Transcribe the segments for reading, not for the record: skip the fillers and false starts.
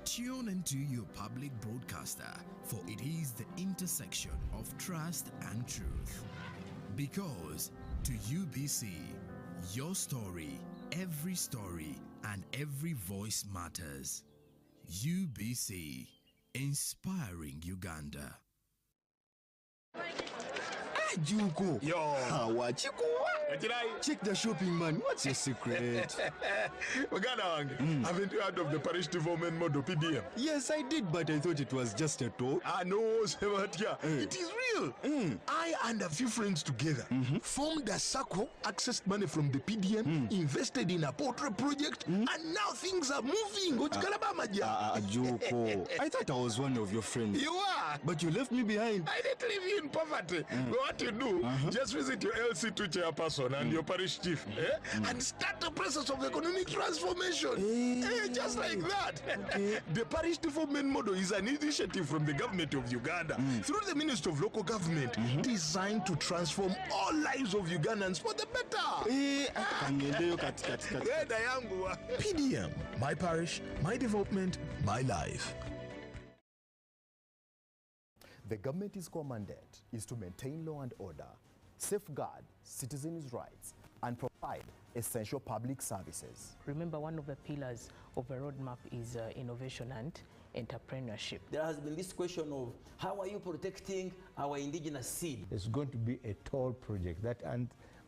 Tune into your public broadcaster, for it is the intersection of trust and truth. Because to UBC, your story, and every voice matters. UBC, inspiring Uganda. Juko. Yo. Wachiko. Check the shopping, man. What's your secret? Uganda, haven't you heard of the parish development model PDM? Yes, I did, but I thought it was just a talk. No, Sebatia. It is real. I and a few friends together formed a circle, accessed money from the PDM, invested in a portrait project, and now things are moving. Juko. I thought I was one of your friends. You are. But you left me behind. I didn't leave you in poverty. What you do, just visit your LC2 chairperson and your parish chief and start the process of economic transformation. Just like that. Okay. The parish development model is an initiative from the government of Uganda through the Ministry of Local Government designed to transform all lives of Ugandans for the better. PDM, my parish, my development, my life. The government's core mandate is to maintain law and order, safeguard citizens' rights, and provide essential public services. Remember, one of the pillars of a roadmap is innovation and entrepreneurship. There has been this question of how are you protecting our indigenous seed? It's going to be a tall project that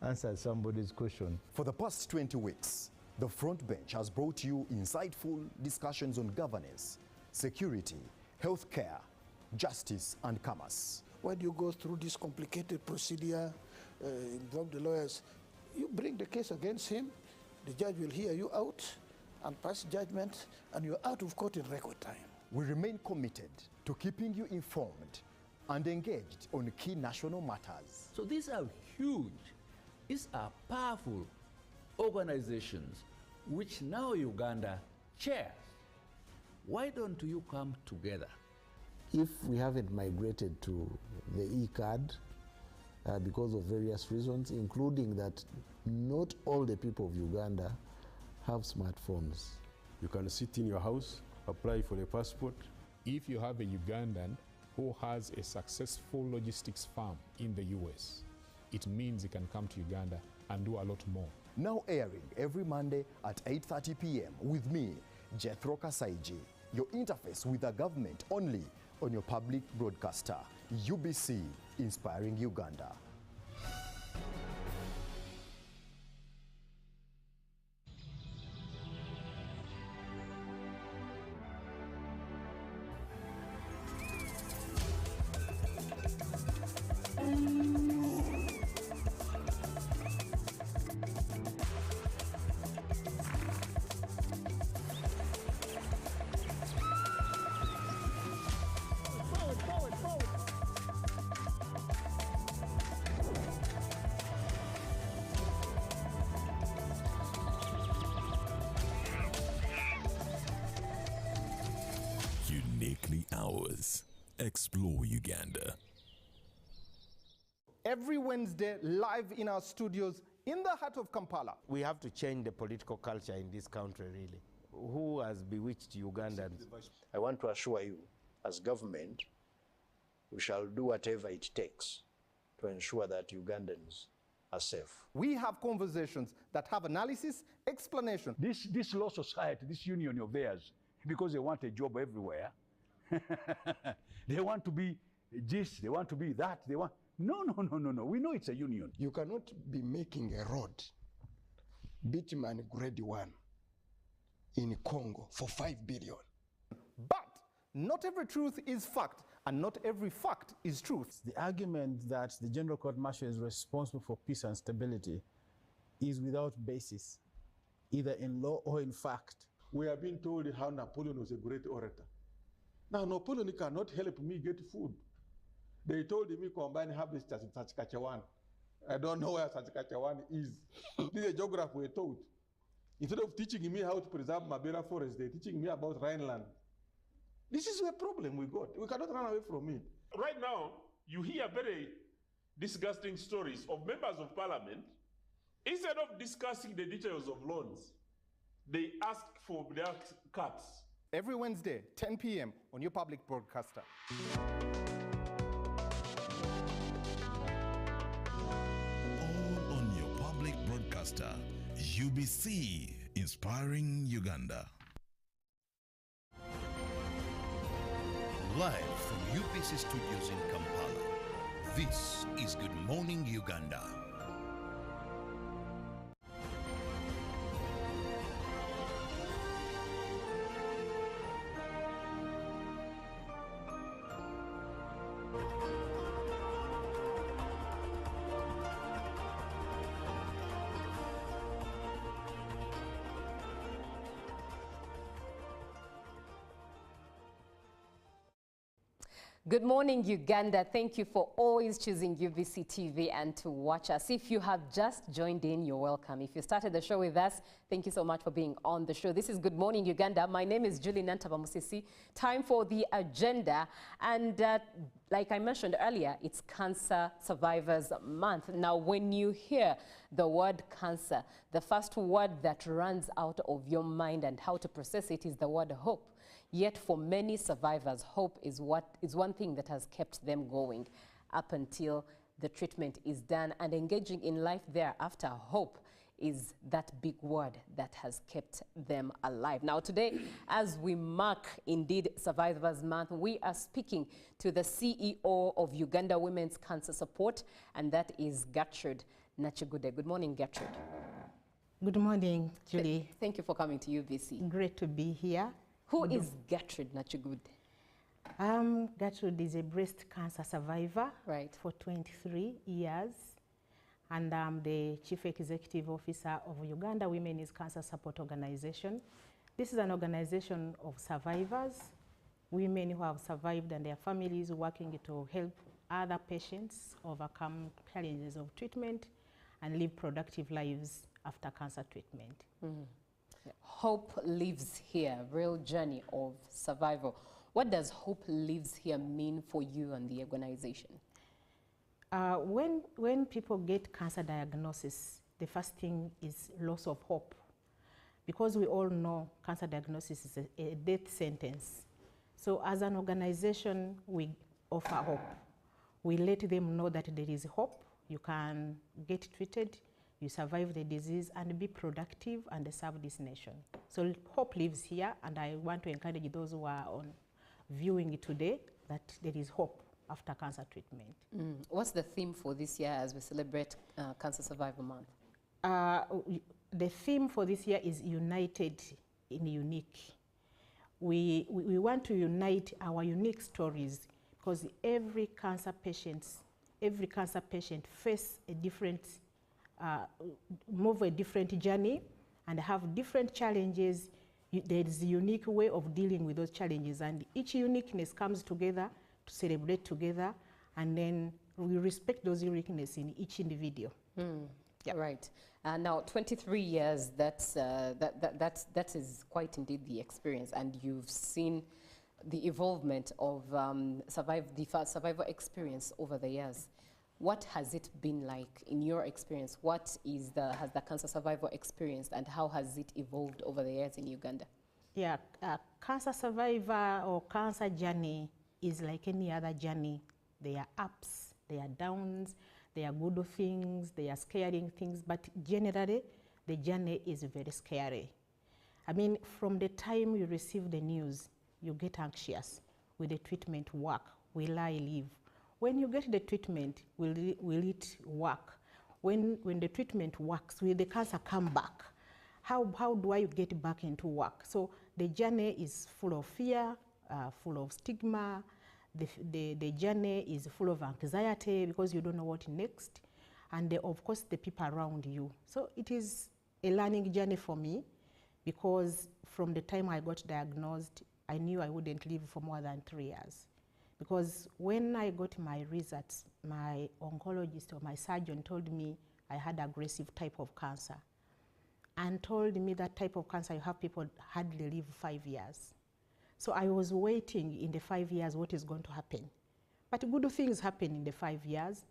answers somebody's question. For the past 20 weeks, the front bench has brought you insightful discussions on governance, security, healthcare, justice, and commerce. When you go through this complicated procedure, involve the lawyers, you bring the case against him, the judge will hear you out and pass judgment, and you're out of court in record time. We remain committed to keeping you informed and engaged on key national matters. So these are huge, these are powerful organizations which now Uganda chairs. Why don't you come together? If we haven't migrated to the e-card because of various reasons, including that not all the people of Uganda have smartphones. You can sit in your house, apply for a passport. If you have a Ugandan who has a successful logistics firm in the US, it means he can come to Uganda and do a lot more. Now airing every Monday at 8:30 p.m. with me, Jethro Kasaiji, your interface with the government only on your public broadcaster, UBC, inspiring Uganda. Uniquely ours. Explore Uganda. Every Wednesday, live in our studios in the heart of Kampala. We have to change the political culture in this country, really. Who has bewitched Ugandans? I want to assure you, as government, we shall do whatever it takes to ensure that Ugandans are safe. We have conversations that have analysis, explanation. This law society, this union of theirs, because they want a job everywhere, they want to be this, they want to be that, they want... No. We know it's a union. You cannot be making a road, bitumen grade 1, in Congo for 5 billion. But not every truth is fact, and not every fact is truth. The argument that the General Court Martial is responsible for peace and stability is without basis, either in law or in fact. We have been told how Napoleon was a great orator. Now, Napoleon cannot help me get food. They told me combine harvest in Saskatchewan. I don't know where Saskatchewan is. This is a geography we're taught. Instead of teaching me how to preserve Mabera forest, they're teaching me about Rhineland. This is a problem we got. We cannot run away from it. Right now, you hear very disgusting stories of members of parliament. Instead of discussing the details of loans, they ask for their cuts. every Wednesday, 10 p.m. on your public broadcaster. All on your public broadcaster, UBC, inspiring Uganda. Live from UBC Studios in Kampala, this is Good Morning Uganda. Good morning, Uganda. Thank you for always choosing UBC TV and to watch us. If you have just joined in, you're welcome. If you started the show with us, thank you so much for being on the show. This is Good Morning Uganda. My name is Julie Nantabamusisi. Time for the agenda. And like I mentioned earlier, it's Cancer Survivors Month. Now, when you hear the word cancer, the first word that runs out of your mind and how to process it is the word hope. Yet for many survivors, hope is one thing that has kept them going up until the treatment is done, and engaging in life thereafter. Hope is that big word that has kept them alive. Now today, as we mark indeed Survivors Month, we are speaking to the CEO of Uganda Women's Cancer Support, and that is Gertrude Nachigude. Good morning, Gertrude. Good morning, Julie. Thank you for coming to UBC. Great to be here. Who is Gertrude Nachigude? Gertrude is a breast cancer survivor for 23 years, and I'm the Chief Executive Officer of Uganda Women's Cancer Support Organization. This is an organization of survivors, women who have survived and their families working to help other patients overcome challenges of treatment and live productive lives after cancer treatment. Mm. Hope Lives Here, real journey of survival. What does Hope Lives Here mean for you and the organization? When people get cancer diagnosis, the first thing is loss of hope. Because we all know cancer diagnosis is a death sentence. So as an organization, we offer hope. We let them know that there is hope. You can get treated, you survive the disease and be productive and serve this nation. So hope lives here, and I want to encourage those who are viewing it today that there is hope after cancer treatment. Mm. What's the theme for this year as we celebrate Cancer Survivor Month? The theme for this year is United in Unique. We want to unite our unique stories, because every cancer patient faces a different move a different journey and have different challenges. There is a unique way of dealing with those challenges, and each uniqueness comes together to celebrate together, and then we respect those uniqueness in each individual. Mm. Yeah. Right. Now, 23 years, that is quite indeed the experience, and you've seen the evolvement of survivor experience over the years. What has it been like in your experience? What has the cancer survivor experienced, and how has it evolved over the years in Uganda? Yeah, cancer survivor or cancer journey is like any other journey. There are ups, there are downs, there are good things, there are scary things, but generally the journey is very scary. I mean, from the time you receive the news, you get anxious. Will the treatment work? Will I live? When you get the treatment, will it work? When the treatment works, will the cancer come back? How do I get back into work? So the journey is full of fear, full of stigma. The journey is full of anxiety because you don't know what next. And of course, the people around you. So it is a learning journey for me, because from the time I got diagnosed, I knew I wouldn't live for more than 3 years. Because when I got my results, my oncologist or my surgeon told me I had aggressive type of cancer, and told me that type of cancer, you have people hardly live 5 years. So I was waiting in the 5 years what is going to happen. But good things happened in the 5 years.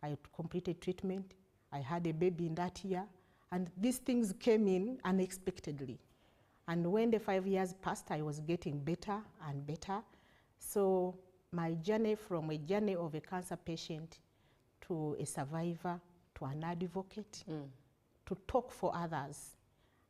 I completed treatment. I had a baby in that year. And these things came in unexpectedly. And when the 5 years passed, I was getting better and better. So my journey from a journey of a cancer patient to a survivor, to an advocate, to talk for others.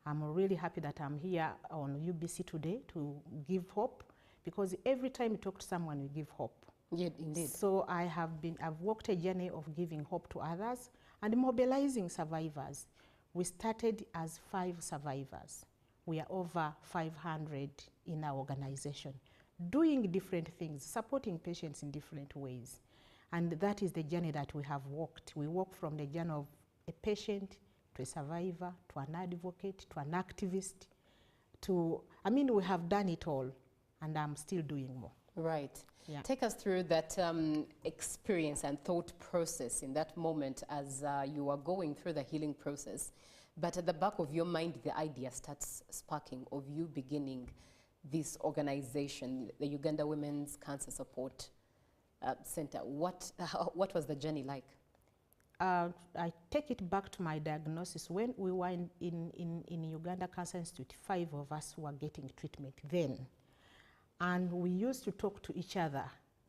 I'm really happy that I'm here on UBC today to give hope, because every time you talk to someone, you give hope. Yeah, indeed. So I've walked a journey of giving hope to others and mobilizing survivors. We started as 5 survivors. We are over 500 in our organization, doing different things, supporting patients in different ways. And that is the journey that we have walked. We walk from the journey of a patient to a survivor, to an advocate, to an activist, to, I mean, we have done it all, and I'm still doing more. Right. Yeah. Take us through that experience and thought process in that moment as you are going through the healing process. But at the back of your mind, the idea starts sparking of you beginning this organization, the Uganda Women's Cancer Support Center. What was the journey like? I take it back to my diagnosis. When we were in Uganda Cancer Institute, 5 of us were getting treatment then. And we used to talk to each other.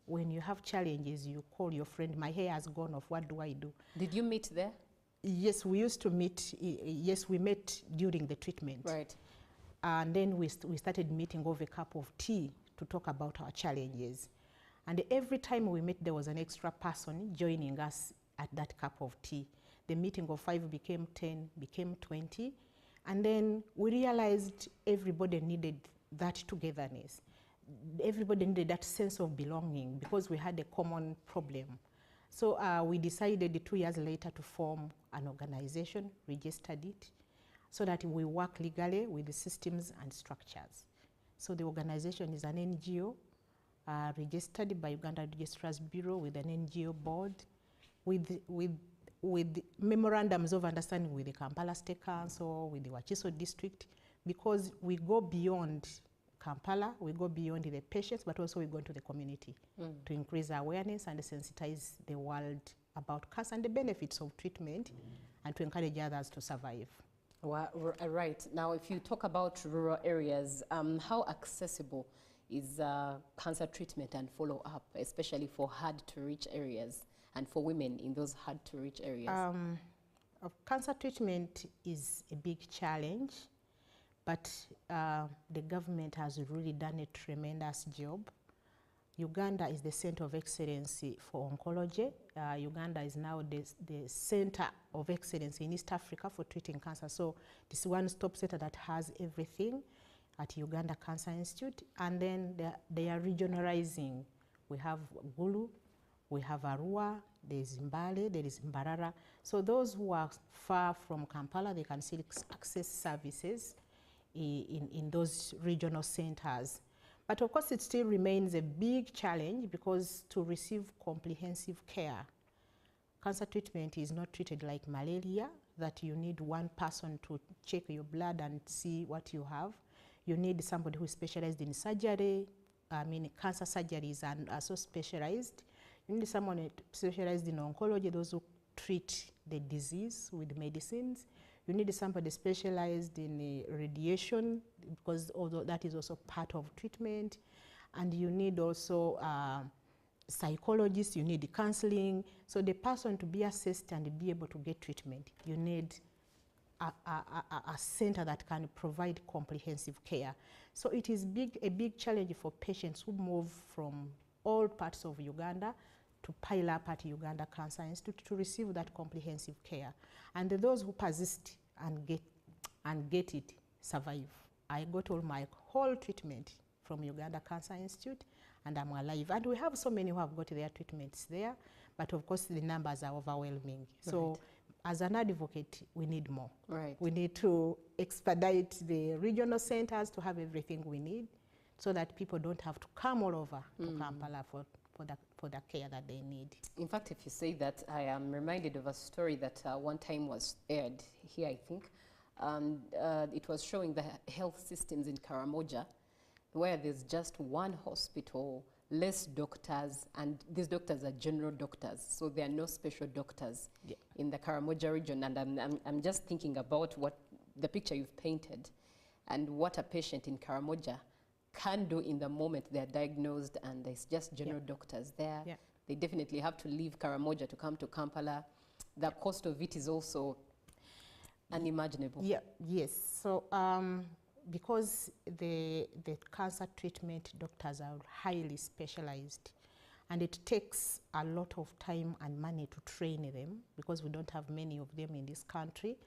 When you have challenges, you call your friend, my hair has gone off, what do I do? Did you meet there? Yes, we used to meet. Yes, we met during the treatment. Right. And then we started meeting over a cup of tea to talk about our challenges. And every time we met, there was an extra person joining us at that cup of tea. The meeting of 5 became 10, became 20. And then we realized everybody needed that togetherness. Everybody needed that sense of belonging because we had a common problem. So we decided 2 years later to form an organization, registered it, so that we work legally with the systems and structures. So the organization is an NGO, registered by Uganda Registrars Bureau with an NGO board, with memorandums of understanding with the Kampala State Council, with the Wakiso District, because we go beyond Kampala, we go beyond the patients, but also we go into the community to increase awareness and sensitize the world about cancer and the benefits of treatment and to encourage others to survive. Well, right. Now, if you talk about rural areas, how accessible is cancer treatment and follow-up, especially for hard-to-reach areas and for women in those hard-to-reach areas? Cancer treatment is a big challenge, but the government has really done a tremendous job. Uganda is the center of excellence for oncology. Uganda is now the center of excellence in East Africa for treating cancer. So this one-stop center that has everything at Uganda Cancer Institute. And then they are regionalizing. We have Gulu, we have Arua, there is Mbale, there is Mbarara. So those who are far from Kampala, they can still access services in those regional centers. But of course, it still remains a big challenge because to receive comprehensive care, cancer treatment is not treated like malaria, that you need one person to check your blood and see what you have. You need somebody who is specialized in surgery. I mean, cancer surgeries are so specialized. You need someone specialized in oncology, those who treat the disease with medicines. You need somebody specialized in radiation, because although that is also part of treatment. And you need also psychologists, you need counseling. So the person to be assessed and be able to get treatment, you need a center that can provide comprehensive care. So it is a big challenge for patients who move from all parts of Uganda to pile up at Uganda Cancer Institute to receive that comprehensive care. And those who persist and get it survive. I got all my whole treatment from Uganda Cancer Institute, and I'm alive. And we have so many who have got their treatments there, but of course the numbers are overwhelming. Right. So as an advocate, we need more. Right. We need to expedite the regional centers to have everything we need so that people don't have to come all over to Kampala for the care that they need. In fact, if you say that, I am reminded of a story that one time was aired here, I think. It was showing the health systems in Karamoja, where there's just one hospital, less doctors, and these doctors are general doctors, so there are no special doctors in the Karamoja region. And I'm just thinking about what the picture you've painted. and what a patient in Karamoja can do in the moment they're diagnosed and there's just general doctors there. They definitely have to leave Karamoja to come to Kampala. The cost of it is also unimaginable. Yes. So because the cancer treatment doctors are highly specialized, and it takes a lot of time and money to train them because we don't have many of them in this country.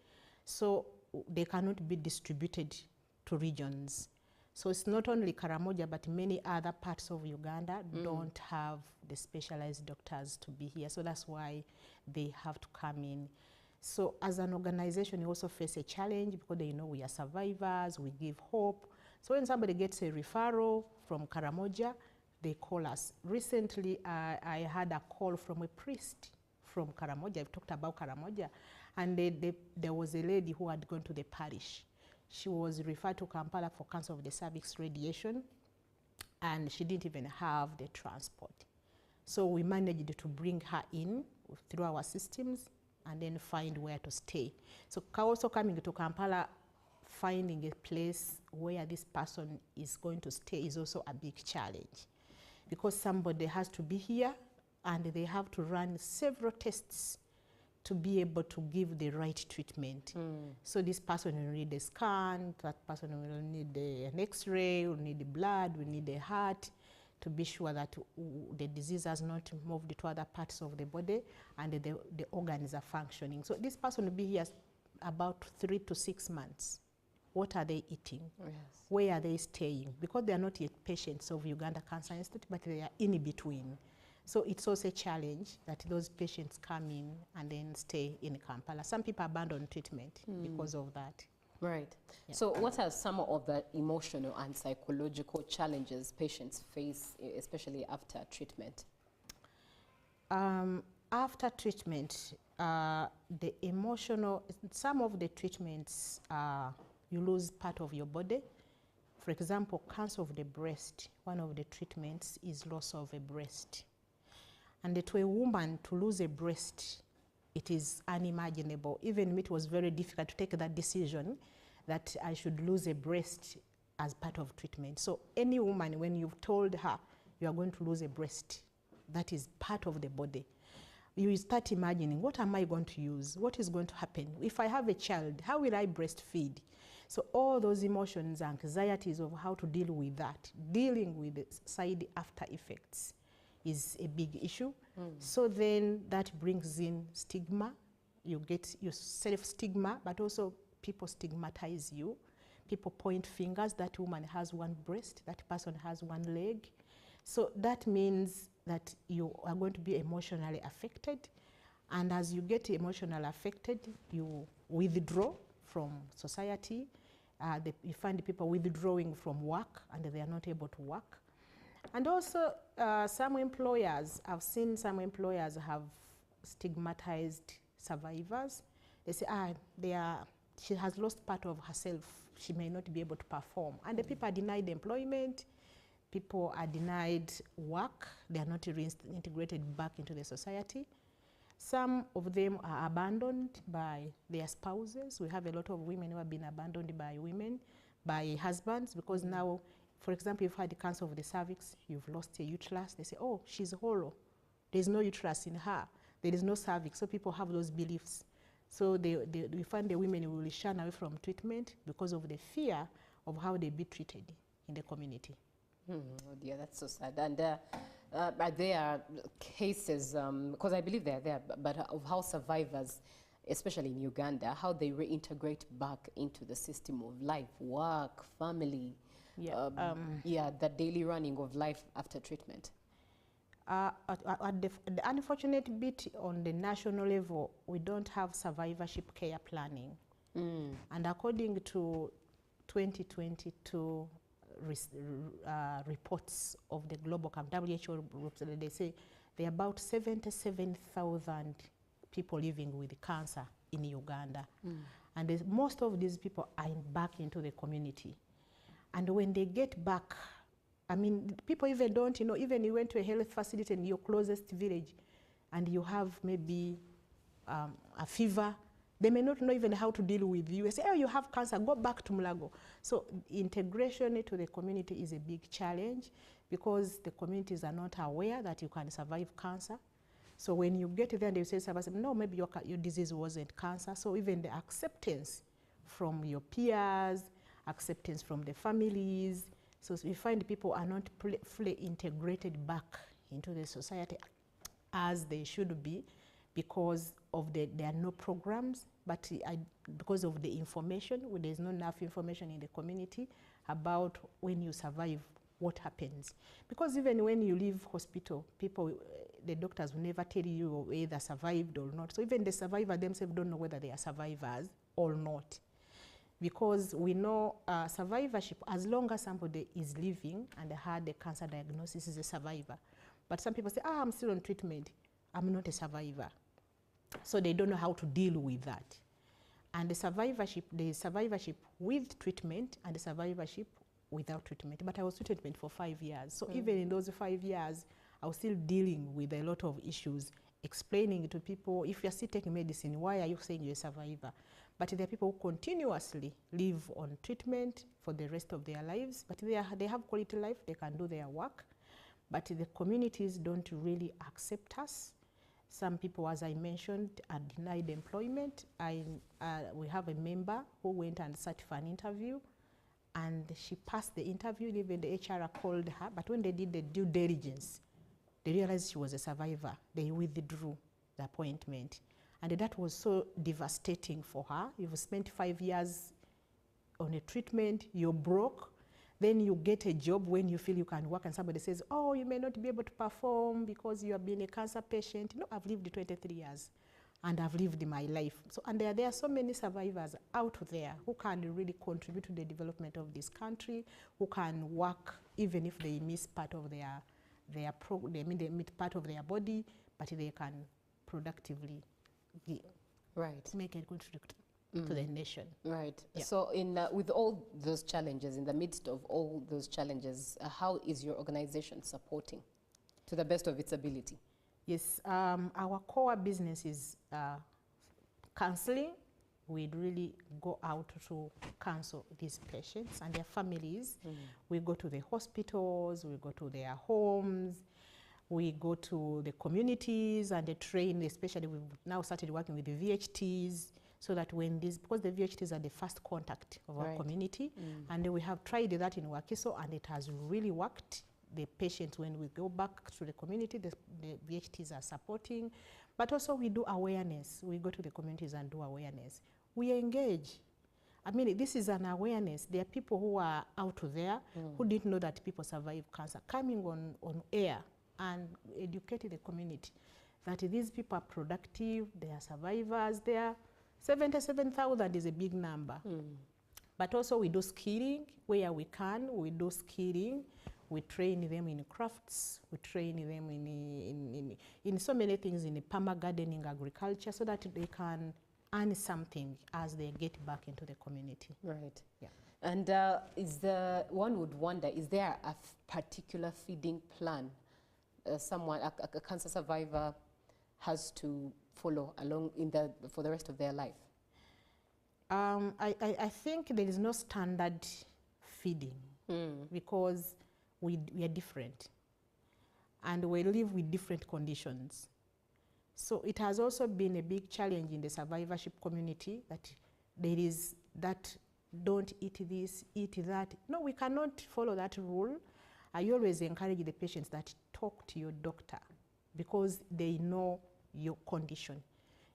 So they cannot be distributed to regions. So it's not only Karamoja, but many other parts of Uganda don't have the specialized doctors to be here. So that's why they have to come in. So as an organization, we also face a challenge because they know we are survivors, we give hope. So when somebody gets a referral from Karamoja, they call us. Recently, I had a call from a priest from Karamoja. I've talked about Karamoja. And there was a lady who had gone to the parish. She was referred to Kampala for cancer of the cervix radiation, and she didn't even have the transport. So we managed to bring her in through our systems and then find where to stay. So also coming to Kampala, finding a place where this person is going to stay is also a big challenge, because somebody has to be here and they have to run several tests to be able to give the right treatment. So this person will need a scan, that person will need an x-ray, will need the blood, will need the heart, to be sure that the disease has not moved to other parts of the body and the organs are functioning. So this person will be here about 3 to 6 months. What are they eating? Where are they staying? Because they are not yet patients of Uganda Cancer Institute, but they are in between. So it's also a challenge that those patients come in and then stay in Kampala. Some people abandon treatment because of that. Right. So what are some of the emotional and psychological challenges patients face, especially after treatment? After treatment, the emotional, some of the treatments, you lose part of your body. For example, cancer of the breast, one of the treatments is loss of a breast. And to a woman to lose a breast, it is unimaginable. Even it was very difficult to take that decision that I should lose a breast as part of treatment. So any woman, when you've told her you are going to lose a breast, that is part of the body, you start imagining, what am I going to use? What is going to happen? If I have a child, how will I breastfeed? So all those emotions, anxieties of how to deal with that, dealing with the side after effects, is a big issue. So then that brings in stigma. You get your self-stigma, but also people stigmatize you. People point fingers, that woman has one breast, that person has one leg. So that means that you are going to be emotionally affected. And as you get emotionally affected, you withdraw from society. You find people withdrawing from work and they are not able to work. And also, some employers, I've seen some employers have stigmatized survivors. They say, she has lost part of herself. She may not be able to perform. And the people are denied employment. People are denied work. They are not reintegrated back into the society. Some of them are abandoned by their spouses. We have a lot of women who have been abandoned by husbands, because now, for example, you've had cancer of the cervix, you've lost a uterus. They say, oh, she's hollow. There's no uterus in her. There is no cervix. So people have those beliefs. So we find the women will shun away from treatment because of the fear of how they be treated in the community. Oh dear, that's so sad. And there are cases, because I believe they're there, but of how survivors, especially in Uganda, how they reintegrate back into the system of life, work, family, the daily running of life after treatment. The unfortunate bit, on the national level, we don't have survivorship care planning. And according to 2022 reports of the global WHO groups, they say there are about 77,000 people living with cancer in Uganda. And most of these people are back into the community. And when they get back, I mean, people even don't, even you went to a health facility in your closest village and you have maybe a fever, They may not know even how to deal with you. They say, oh, you have cancer, go back to Mulago. So integration to the community is a big challenge because the communities are not aware that you can survive cancer. So when you get there and they say, no, maybe your disease wasn't cancer. So even the acceptance from your peers, acceptance from the families. So we find people are not fully integrated back into the society as they should be because of there are no programs, but because of the information, there's not enough information in the community about when you survive, what happens. Because even when you leave hospital, the doctors will never tell you whether survived or not. So even the survivor themselves don't know whether they are survivors or not. Because we know survivorship, as long as somebody is living and had a cancer diagnosis, is a survivor. But some people say, I'm still on treatment, I'm not a survivor. So they don't know how to deal with that. And the survivorship with treatment and the survivorship without treatment. But I was treatment for 5 years. So even in those 5 years, I was still dealing with a lot of issues, explaining to people, if you're still taking medicine, why are you saying you're a survivor? But there are people who continuously live on treatment for the rest of their lives, but they have quality life, they can do their work, but the communities don't really accept us. Some people, as I mentioned, are denied employment. We have a member who went and sat for an interview, and she passed the interview, even the HR called her, but when they did the due diligence, they realized she was a survivor. They withdrew the appointment. And that was so devastating for her. You've spent 5 years on a treatment, you're broke, then you get a job when you feel you can work and somebody says, oh, you may not be able to perform because you have been a cancer patient. No, I've lived 23 years and I've lived my life. So, and there are so many survivors out there who can really contribute to the development of this country, who can work even if they miss part of they miss part of their body, but they can productively make a contribution to the nation. Right. Yeah. So with all those challenges, in the midst of all those challenges, how is your organization supporting to the best of its ability? Yes, our core business is counseling. We really go out to counsel these patients and their families. We go to the hospitals, we go to their homes, we go to the communities and they train, especially we've now started working with the VHTs, so that because the VHTs are the first contact of our community, and we have tried that in Wakiso and it has really worked. The patients, when we go back to the community, the VHTs are supporting, but also we do awareness. We go to the communities and do awareness. We engage. I mean, this is an awareness. There are people who are out there who didn't know that people survive cancer, coming on air and educating the community that these people are productive, they are survivors. 77,000 is a big number. But also we do skilling where we can. We do skilling. We train them in crafts. We train them in so many things, in perma gardening, agriculture, so that they can earn something as they get back into the community. Right. Yeah. And one would wonder, is there a particular feeding plan someone, a cancer survivor, has to follow along for the rest of their life? I think there is no standard feeding because we are different and we live with different conditions. So it has also been a big challenge in the survivorship community that there is that don't eat this, eat that. No, we cannot follow that rule. I always encourage the patients that talk to your doctor because they know your condition.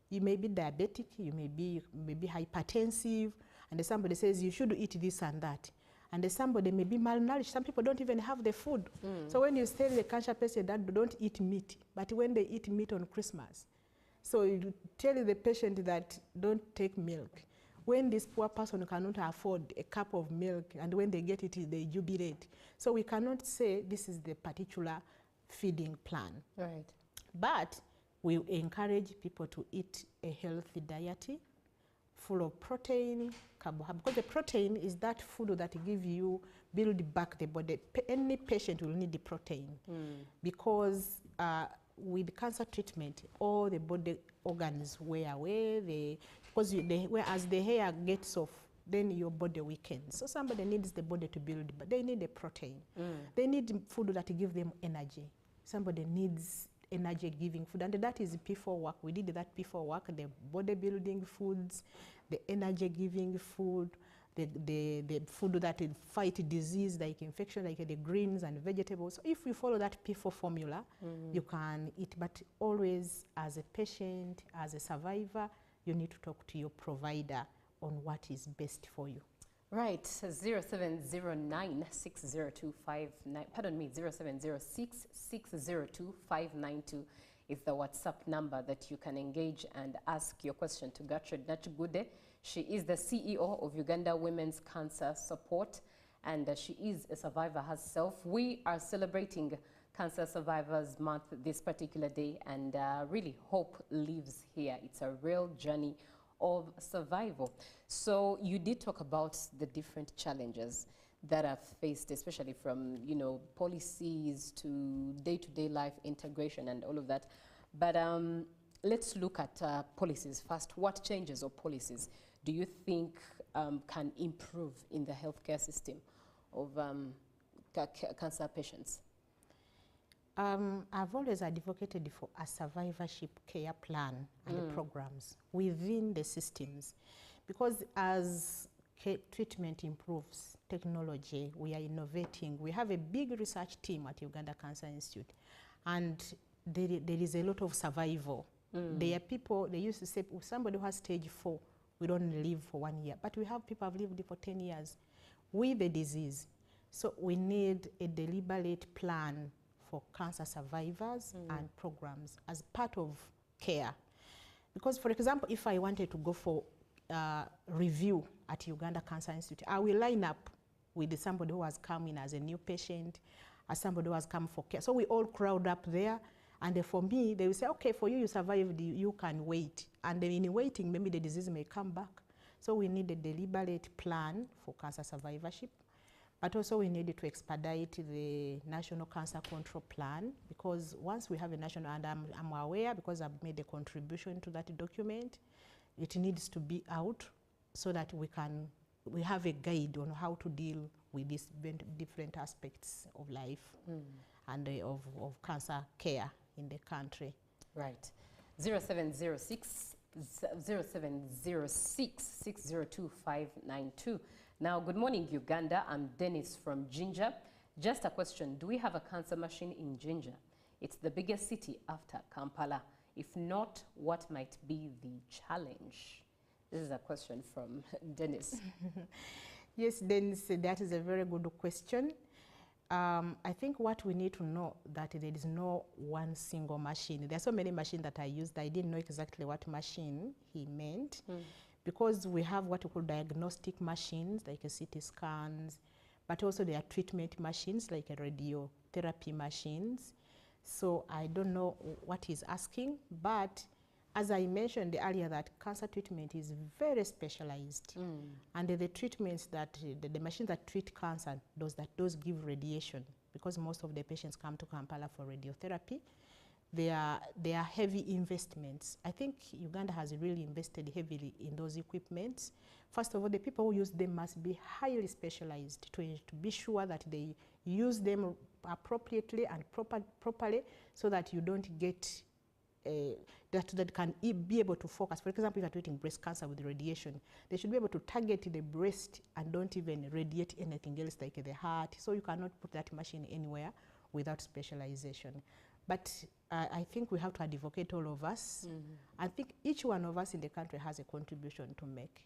You may be diabetic, you may be hypertensive, and somebody says you should eat this and that. And somebody may be malnourished. Some people don't even have the food. So when you tell the cancer patient that don't eat meat, but when they eat meat on Christmas, so you tell the patient that don't take milk. When this poor person cannot afford a cup of milk, and when they get it, they jubilate. So we cannot say this is the particular feeding plan. Right. But we encourage people to eat a healthy diet full of protein, carbohydrate, because the protein is that food that build back the body. Any patient will need the protein because with cancer treatment, all the body organs wear away, because as the hair gets off, then your body weakens. So somebody needs the body to build, but they need a protein. They need food that give them energy. Somebody needs energy-giving food, and that is P4 work. We did that P4 work, the body-building foods, the energy-giving food, the food that will fight disease, like infection, like the greens and vegetables. So if you follow that P4 formula, you can eat, but always as a patient, as a survivor, you need to talk to your provider on what is best for you. Right, 0709-602-592, pardon me, 0706-602-592 is the WhatsApp number that you can engage and ask your question to Gertrude Nachigude. She is the CEO of Uganda Women's Cancer Support, and she is a survivor herself. We are celebrating Cancer Survivors Month this particular day, and really hope lives here. It's a real journey of survival. So you did talk about the different challenges that are faced, especially from, you know, policies to day-to-day life integration and all of that. But let's look at policies first. What changes or policies do you think can improve in the healthcare system of cancer patients? I've always advocated for a survivorship care plan and programs within the systems, because as treatment improves, technology, we are innovating. We have a big research team at Uganda Cancer Institute, and there is a lot of survival. There are people, they used to say, oh, somebody who has stage 4, we don't live for 1 year, but we have people who have lived for 10 years with the disease. So we need a deliberate plan for cancer survivors and programs as part of care. Because, for example, if I wanted to go for review at Uganda Cancer Institute, I will line up with somebody who has come in as a new patient, as somebody who has come for care. So we all crowd up there, and for me, they will say, okay, for you, you survived, you can wait. And then in waiting, maybe the disease may come back. So we need a deliberate plan for cancer survivorship. But also we needed to expedite the National Cancer Control Plan, because once we have a national, and I'm aware because I've made a contribution to that document, it needs to be out so that we have a guide on how to deal with these different aspects of life and of cancer care in the country. Right. 0706-602-592. Now, good morning, Uganda. I'm Dennis from Jinja. Just a question. Do we have a cancer machine in Jinja? It's the biggest city after Kampala. If not, what might be the challenge? This is a question from Dennis. Yes, Dennis, that is a very good question. I think what we need to know that there is no one single machine. There are so many machines that I used. I didn't know exactly what machine he meant. Because we have what we call diagnostic machines, like CT scans, but also there are treatment machines, like radiotherapy machines. So I don't know what he's asking, but as I mentioned earlier, that cancer treatment is very specialized. And the treatments that, the machines that treat cancer, those give radiation, because most of the patients come to Kampala for radiotherapy. They are heavy investments. I think Uganda has really invested heavily in those equipments. First of all, the people who use them must be highly specialized to be sure that they use them appropriately and properly, so that you don't get that can be able to focus. For example, if you're treating breast cancer with radiation, they should be able to target the breast and don't even radiate anything else like the heart. So you cannot put that machine anywhere without specialization. But I think we have to advocate, all of us. I think each one of us in the country has a contribution to make,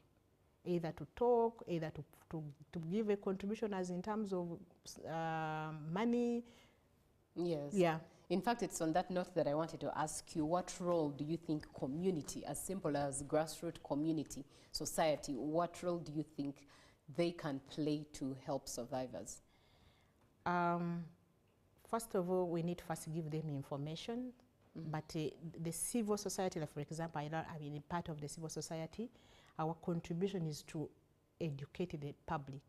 either to talk, either to give a contribution as in terms of money. Yes. Yeah. In fact, it's on that note that I wanted to ask you, what role do you think community, as simple as grassroots community, society, what role do you think they can play to help survivors? First of all, we need to first give them information, but the civil society, like for example, I mean, part of the civil society, our contribution is to educate the public,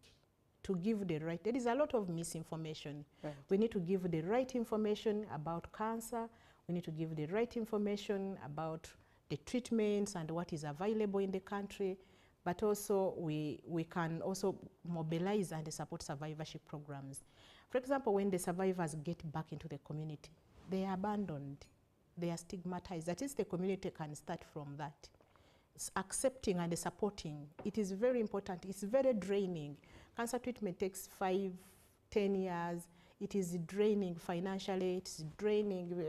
to give the right, there is a lot of misinformation. Right. We need to give the right information about cancer. We need to give the right information about the treatments and what is available in the country, but also we can also mobilize and support survivorship programs. For example, when the survivors get back into the community, they are abandoned, they are stigmatized. That is, the community can start from that. It's accepting and supporting. It is very important. It's very draining. Cancer treatment takes 5, 10 years. It is draining financially, it's draining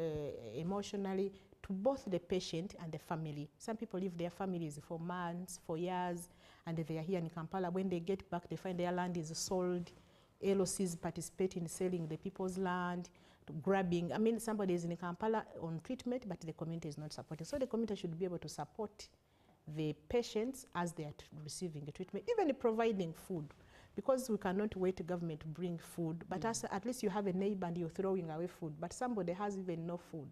emotionally to both the patient and the family. Some people leave their families for months, for years, and they are here in Kampala. When they get back, they find their land is sold. LOCs participate in selling the people's land, grabbing. I mean, somebody is in Kampala on treatment, but the community is not supporting. So the community should be able to support the patients as they are receiving the treatment, even providing food. Because we cannot wait the government to bring food, but at least you have a neighbor and you're throwing away food, but somebody has even no food.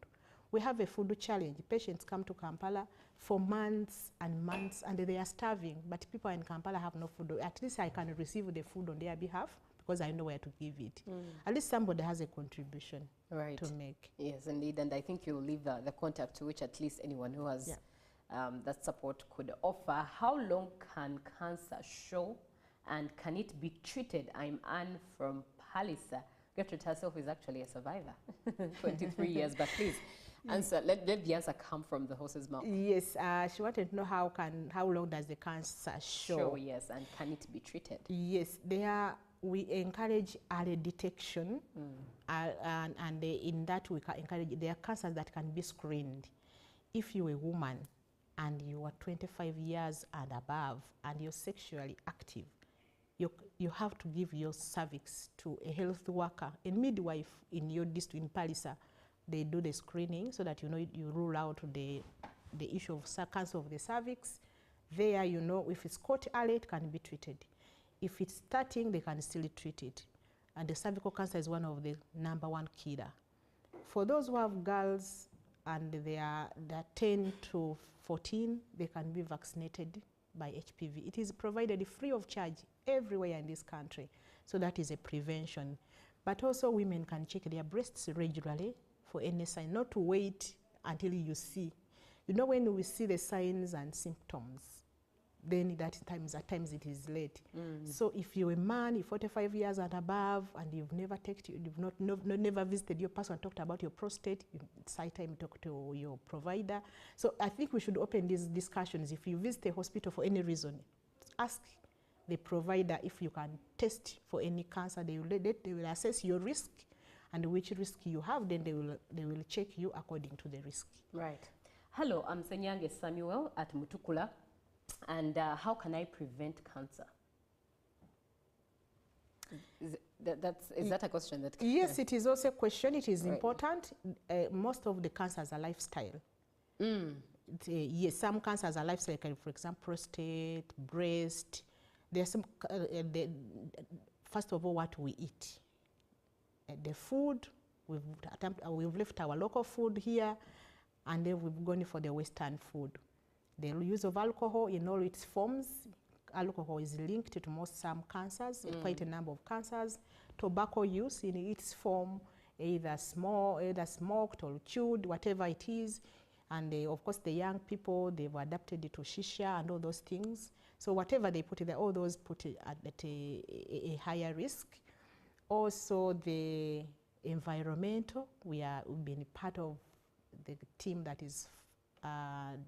We have a food challenge. Patients come to Kampala for months and months and they are starving, but people in Kampala have no food. At least I can receive the food on their behalf because I know where to give it. At least somebody has a contribution to make. Yes, indeed, and I think you'll leave the contact to which at least anyone who has that support could offer. How long can cancer show and can it be treated? I'm Anne from Palisa. Gertrude herself is actually a survivor, 23 years, but please answer. Let the answer come from the horse's mouth. Yes, she wanted to know how long does the cancer show? Yes, and can it be treated? Yes, we encourage early detection, and in that we can encourage, there are cancers that can be screened. If you're a woman and you are 25 years and above and you're sexually active, you have to give your cervix to a health worker, a midwife in your district, in Palisa. They do the screening so that you rule out the issue of cancer of the cervix. There, if it's caught early, it can be treated. If it's starting, they can still treat it. And the cervical cancer is one of the #1 killer. For those who have girls and they are 10 to 14, they can be vaccinated by HPV. It is provided free of charge everywhere in this country. So that is a prevention. But also women can check their breasts regularly for any sign, not to wait until you see. When we see the signs and symptoms, then at times it is late. So if you're a man, you're 45 years and above, and you've never never visited your person and talked about your prostate, it's high time to talk to your provider. So I think we should open these discussions. If you visit a hospital for any reason, ask the provider if you can test for any cancer. They will assess your risk and which risk you have, then they will check you according to the risk. Right. Hello, I'm Senyange Samuel at Mutukula. And how can I prevent cancer? Is that a question that? Yes, it is also a question. It is important. Most of the cancers are lifestyle. Yes, some cancers are lifestyle. For example, prostate, breast. There's some. First of all, what we eat. The food. We've left our local food here, and then we've gone for the Western food. The use of alcohol in all its forms. Alcohol is linked to some cancers, quite a number of cancers. Tobacco use in its form, either smoked or chewed, whatever it is. And of course, the young people, they've adapted to shisha and all those things. So whatever they put in there, all those put it at a higher risk. Also, the environmental. We've been part of the team that is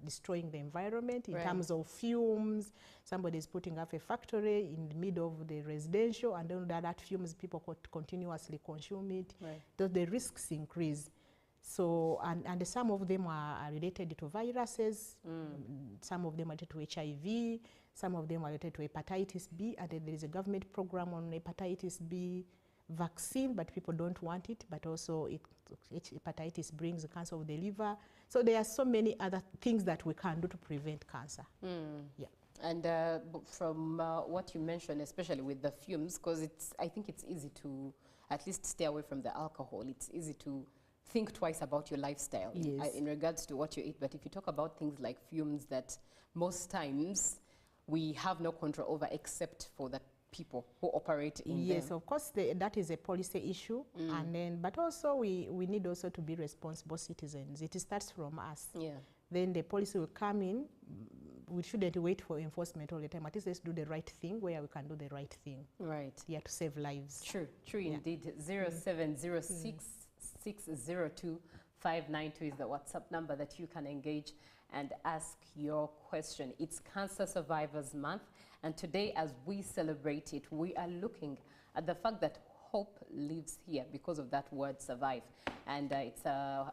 destroying the environment in terms of fumes. Somebody is putting up a factory in the middle of the residential, and then that fumes, people continuously consume it. The risks increase. So, and some of them are related to viruses, some of them are related to HIV, some of them are related to hepatitis B, and there is a government program on hepatitis B vaccine, but people don't want it, but also hepatitis brings the cancer of the liver. So there are so many other things that we can do to prevent cancer. Yeah. And from what you mentioned, especially with the fumes, because I think it's easy to at least stay away from the alcohol. It's easy to think twice about your lifestyle in regards to what you eat. But if you talk about things like fumes that most times we have no control over except for the people who operate in Yes, them. of course, that is a policy issue, and then, but also we need also to be responsible citizens. It starts from us. Yeah. Then the policy will come in. We shouldn't wait for enforcement all the time. At least let's do the right thing where we can do the right thing. Right. Yeah, to save lives. True, true indeed. 0706 602 592 is the WhatsApp number that you can engage and ask your question. It's Cancer Survivors Month, and today as we celebrate it, we are looking at the fact that hope lives here because of that word survive. And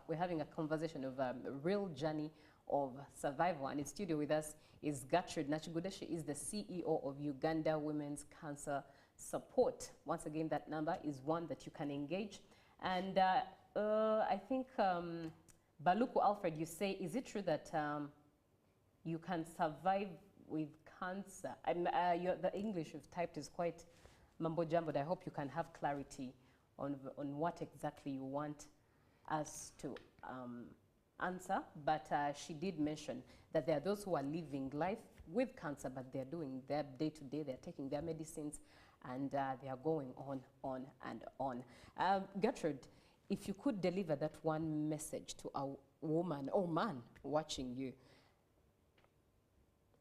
we're having a conversation of a real journey of survival. And in studio with us is Gertrude Nachiguda. She is the CEO of Uganda Women's Cancer Support. Once again, that number is one that you can engage. And I think, Baluku Alfred, you say, is it true that you can survive with cancer? The English you've typed is quite mumbo jumbo. I hope you can have clarity on what exactly you want us to answer. But she did mention that there are those who are living life with cancer, but they're doing their day-to-day, they're taking their medicines, and they are going on and on. Gertrude, if you could deliver that one message to a woman or man watching you,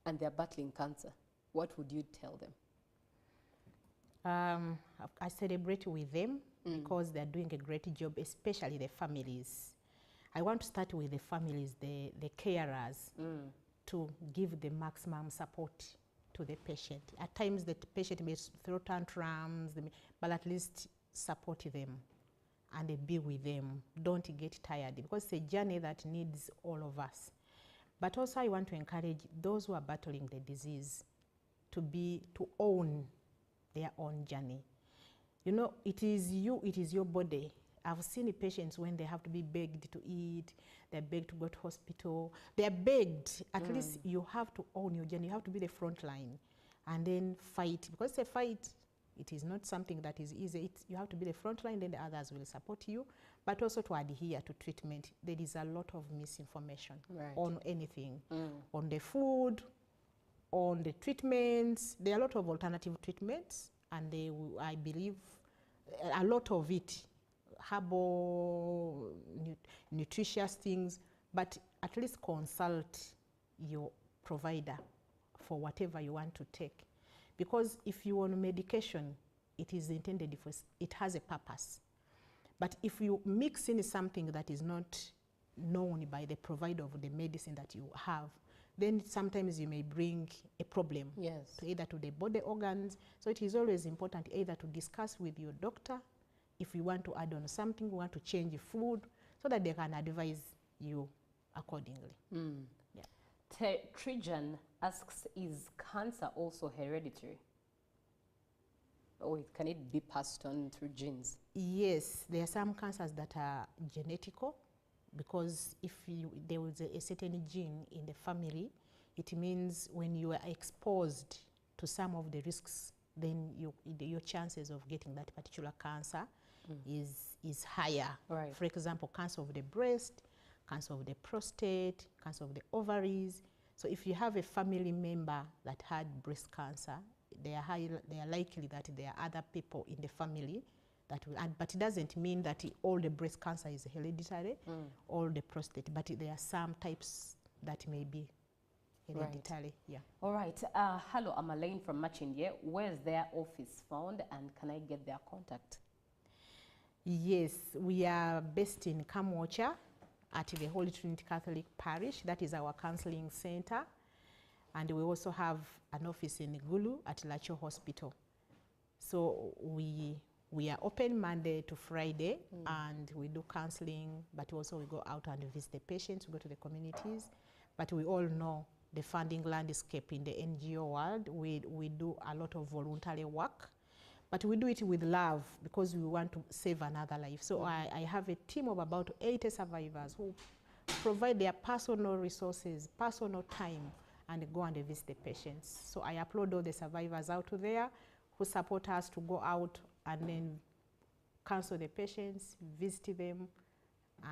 and they're battling cancer, what would you tell them? I celebrate with them because they're doing a great job, especially the families. I want to start with the families, the carers, to give the maximum support to the patient. At times the patient may throw tantrums, but at least support them and be with them. Don't get tired, because it's a journey that needs all of us. But also I want to encourage those who are battling the disease to own their own journey. You know, it is your body. I've seen patients when they have to be begged to eat, they're begged to go to hospital, they're begged. At least you have to own your journey. You have to be the front line and then fight. Because it's a fight, it is not something that is easy. You have to be the front line, then the others will support you. But also to adhere to treatment. There is a lot of misinformation on anything, on the food, on the treatments. There are a lot of alternative treatments, and I believe a lot of it, herbal, nutritious things, but at least consult your provider for whatever you want to take. Because if you want medication, it is intended for, it has a purpose. But if you mix in something that is not known by the provider of the medicine that you have, then sometimes you may bring a problem either to the body organs. So it is always important either to discuss with your doctor if you want to add on something, you want to change food, so that they can advise you accordingly. Trijan asks, is cancer also hereditary? Or can it be passed on through genes? Yes, there are some cancers that are genetical, because if there was a certain gene in the family, it means when you are exposed to some of the risks, then your chances of getting that particular cancer is higher. Right. For example, cancer of the breast, cancer of the prostate, cancer of the ovaries. So if you have a family member that had breast cancer, they are likely that there are other people in the family that will, but it doesn't mean that all the breast cancer is hereditary, all the prostate, but there are some types that may be hereditary. Yeah. All right. Hello, I'm Elaine from Machindye. Where's their office found, and can I get their contact? Yes, we are based in Kamwocha at the Holy Trinity Catholic Parish. That is our counseling center. And we also have an office in Gulu at Lacho Hospital. So we are open Monday to Friday, and we do counseling, but also we go out and visit the patients, we go to the communities. But we all know the funding landscape in the NGO world. We do a lot of voluntary work, but we do it with love because we want to save another life. So I have a team of about 80 survivors who provide their personal resources, personal time, and go and visit the patients. So I upload all the survivors out there who support us to go out and then counsel the patients, visit them,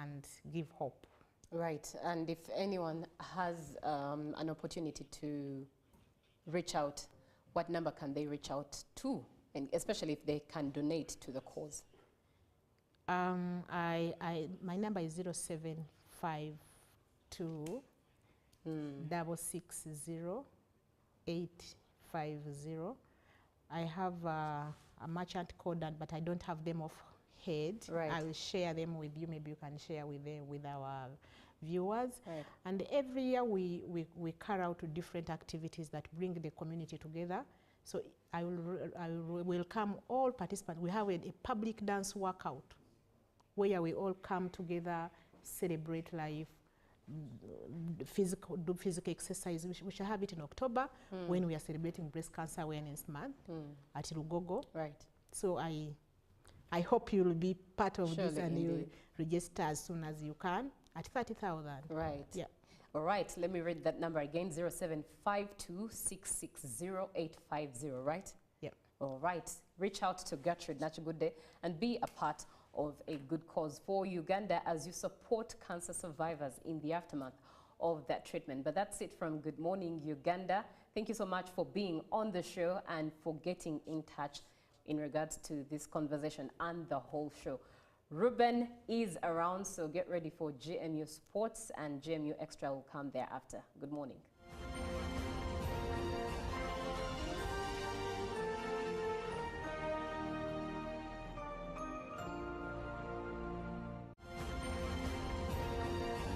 and give hope. Right, and if anyone has an opportunity to reach out, what number can they reach out to, and especially if they can donate to the cause? My number is 0752 660 850. I have a merchant code, but I don't have them off head. Right. I will share them with you. Maybe you can share with them, with our viewers. Right. And every year we carry out different activities that bring the community together. So I will welcome all participants. We have a public dance workout where we all come together, celebrate life, do physical exercise. We shall have it in October when we are celebrating Breast Cancer Awareness Month at Lugogo. Right. So I hope you will be part of this, and indeed. you register as soon as you can at 30,000. Right. Yeah. All right. Let me read that number again: 0752 660 850. Right. Yep. All right. Reach out to Gertrude Nachibude and be a part of a good cause for Uganda as you support cancer survivors in the aftermath of that treatment. But that's it from Good Morning Uganda. Thank you so much for being on the show and for getting in touch in regards to this conversation and the whole show. Ruben is around, so get ready for GMU Sports, and GMU Extra will come thereafter. Good morning.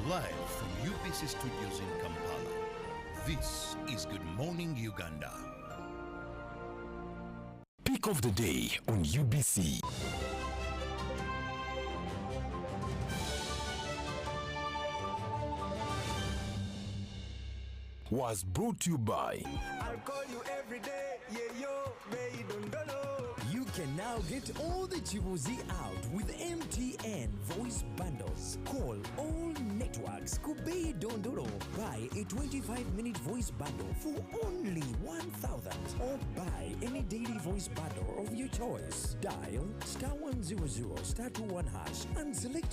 Live from UBC Studios in Kampala, this is Good Morning Uganda. Pick of the day on UBC. Was brought to you by I'll call you every day, yeah yo, baby don't know. You can now get all the Chibuzi out with MTN voice bundles. Call all networks, Kubei Dondoro. Buy a 25-minute voice bundle for only 1,000, or buy any daily voice bundle of your choice. Dial *100 *21# and select